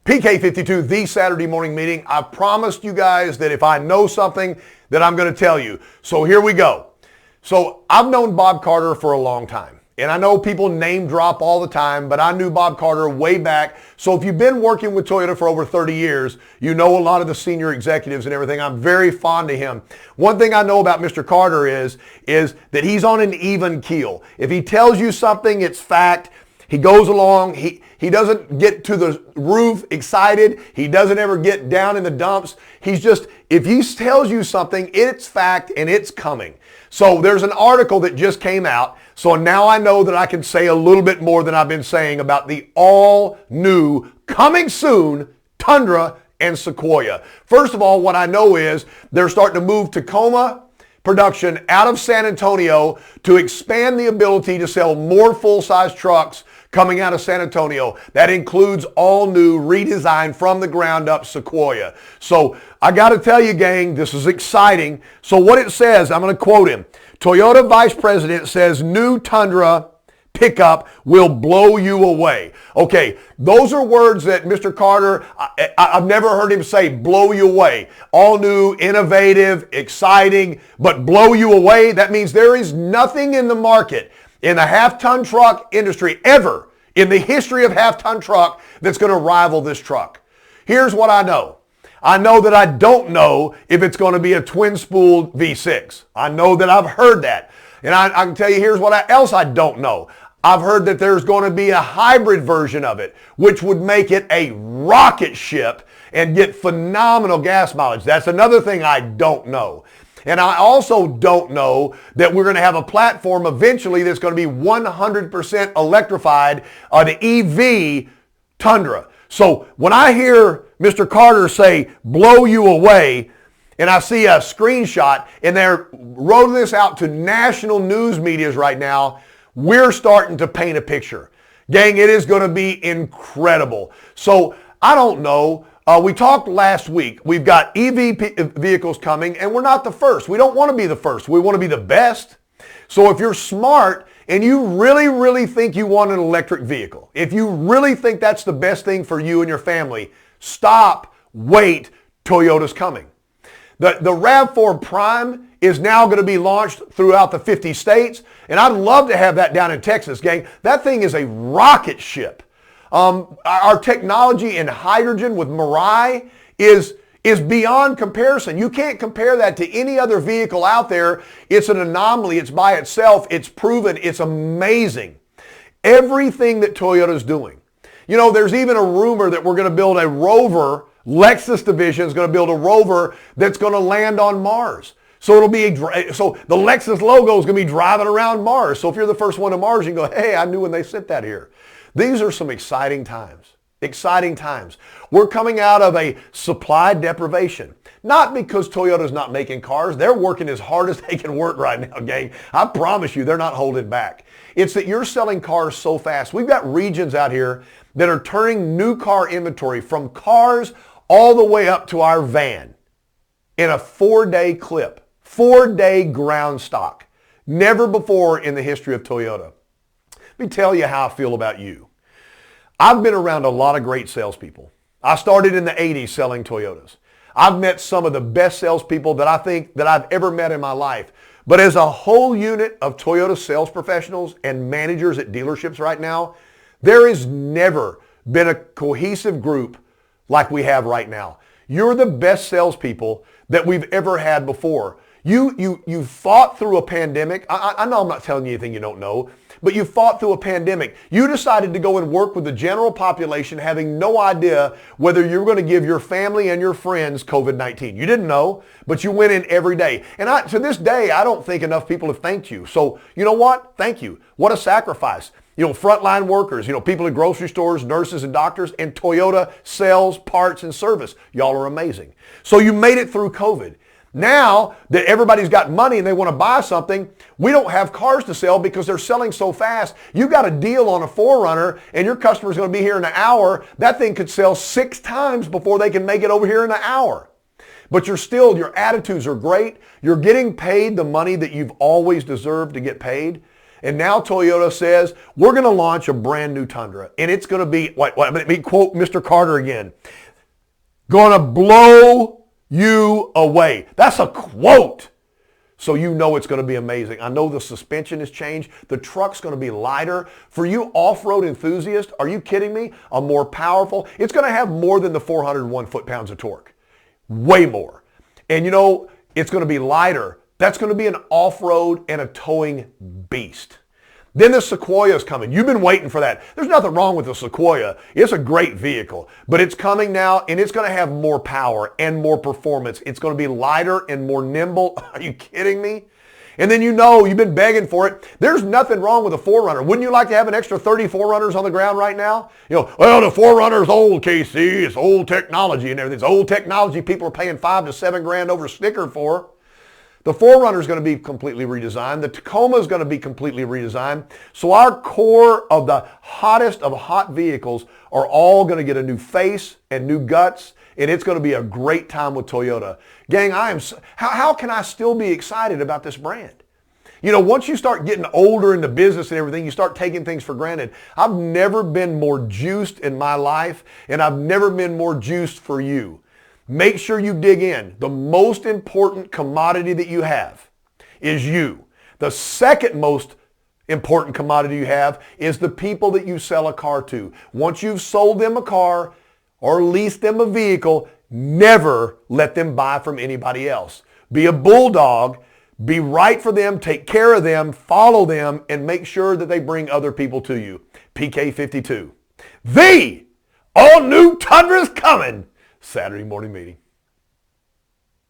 PK52, the Saturday morning meeting. I promised you guys that if I know something, that I'm going to tell you. So here we go. So I've known Bob Carter for a long time. And I know people name drop all the time, but I knew Bob Carter way back. So if you've been working with Toyota for over 30 years, you know a lot of the senior executives and everything. I'm very fond of him. One thing I know about Mr. Carter is that he's on an even keel. If he tells you something, it's fact. He goes along. He doesn't get to the roof excited. He doesn't ever get down in the dumps. He's just, if he tells you something, it's fact and it's coming. So there's an article that just came out. So now I know that I can say a little bit more than I've been saying about the all new, coming soon, Tundra and Sequoia. First of all, what I know is they're starting to move Tacoma production out of San Antonio to expand the ability to sell more full-size trucks coming out of San Antonio. That includes all new, redesigned from the ground up Sequoia. So I got to tell you, gang, this is exciting. So what it says, I'm going to quote him. Toyota Vice President says new Tundra pickup will blow you away. Okay, those are words that Mr. Carter, I've never heard him say blow you away. All new, innovative, exciting, but blow you away. That means there is nothing in the market in the half-ton truck industry ever in the history of half-ton truck that's going to rival this truck. Here's what I know. I know that I don't know if it's going to be a twin-spooled V6. I know that I've heard that. And I can tell you here's what else I don't know. I've heard that there's going to be a hybrid version of it, which would make it a rocket ship and get phenomenal gas mileage. That's another thing I don't know. And I also don't know that we're going to have a platform eventually that's going to be 100% electrified, an EV Tundra. So when I hear Mr. Carter say, blow you away, and I see a screenshot, and they're rolling this out to national news medias right now, we're starting to paint a picture. Gang, it is going to be incredible. So I don't know. We talked last week. We've got EV vehicles coming, and we're not the first. We don't want to be the first. We want to be the best. So if you're smart and you really, really think you want an electric vehicle, if you really think that's the best thing for you and your family, stop, wait, Toyota's coming. The RAV4 Prime is now going to be launched throughout the 50 states, and I'd love to have that down in Texas, gang. That thing is a rocket ship. Our technology in hydrogen with Mirai is beyond comparison. You can't compare that to any other vehicle out there. It's an anomaly. It's by itself. It's proven. It's amazing. Everything that Toyota's doing. You know, there's even a rumor that we're going to build a rover. Lexus division is going to build a rover that's going to land on Mars. So it'll be so the Lexus logo is going to be driving around Mars. So if you're the first one to Mars, you can go, hey, I knew when they sent that here. These are some exciting times. Exciting times. We're coming out of a supply deprivation. Not because Toyota's not making cars. They're working as hard as they can work right now, gang. I promise you, they're not holding back. It's that you're selling cars so fast. We've got regions out here that are turning new car inventory from cars all the way up to our van in a 4-day clip. 4-day ground stock. Never before in the history of Toyota. Let me tell you how I feel about you. I've been around a lot of great salespeople. I started in the 80s selling Toyotas. I've met some of the best salespeople that I think that I've ever met in my life. But as a whole unit of Toyota sales professionals and managers at dealerships right now, there has never been a cohesive group like we have right now. You're the best salespeople that we've ever had before. You fought through a pandemic. I know I'm not telling you anything you don't know, but you fought through a pandemic. You decided to go and work with the general population having no idea whether you were going to give your family and your friends COVID-19. You didn't know, but you went in every day. And to this day, I don't think enough people have thanked you. So you know what? Thank you. What a sacrifice. You know, frontline workers, people at grocery stores, nurses and doctors, and Toyota sales, parts, and service. Y'all are amazing. So you made it through COVID. Now that everybody's got money and they want to buy something, we don't have cars to sell because they're selling so fast. You got a deal on a 4Runner and your customer's going to be here in an hour. That thing could sell 6 times before they can make it over here in an hour. But your attitudes are great. You're getting paid the money that you've always deserved to get paid. And now Toyota says, we're going to launch a brand new Tundra. And it's going to be, let me quote Mr. Carter again, going to blow you away. That's a quote. So you know it's going to be amazing. I know the suspension has changed. The truck's going to be lighter. For you off-road enthusiasts, are you kidding me? A more powerful. It's going to have more than the 401 foot-pounds of torque. Way more. And you know, it's going to be lighter. That's going to be an off-road and a towing beast. Then the Sequoia is coming. You've been waiting for that. There's nothing wrong with the Sequoia. It's a great vehicle, but it's coming now, and it's going to have more power and more performance. It's going to be lighter and more nimble. Are you kidding me? And then you know, you've been begging for it. There's nothing wrong with a 4Runner. Wouldn't you like to have an extra 30 4Runners on the ground right now? You know, well, the 4Runner's old, KC. It's old technology and everything. It's old technology people are paying $5 to $7 grand over sticker for. The 4Runner is going to be completely redesigned. The Tacoma is going to be completely redesigned. So our core of the hottest of hot vehicles are all going to get a new face and new guts, and it's going to be a great time with Toyota. Gang, how can I still be excited about this brand? You know, once you start getting older in the business and everything, you start taking things for granted. I've never been more juiced in my life, and I've never been more juiced for you. Make sure you dig in. The most important commodity that you have is you. The second most important commodity you have is the people that you sell a car to. Once you've sold them a car or leased them a vehicle, never let them buy from anybody else. Be a bulldog. Be right for them. Take care of them. Follow them. And make sure that they bring other people to you. PK52. The all-new Tundra is coming. Saturday morning meeting.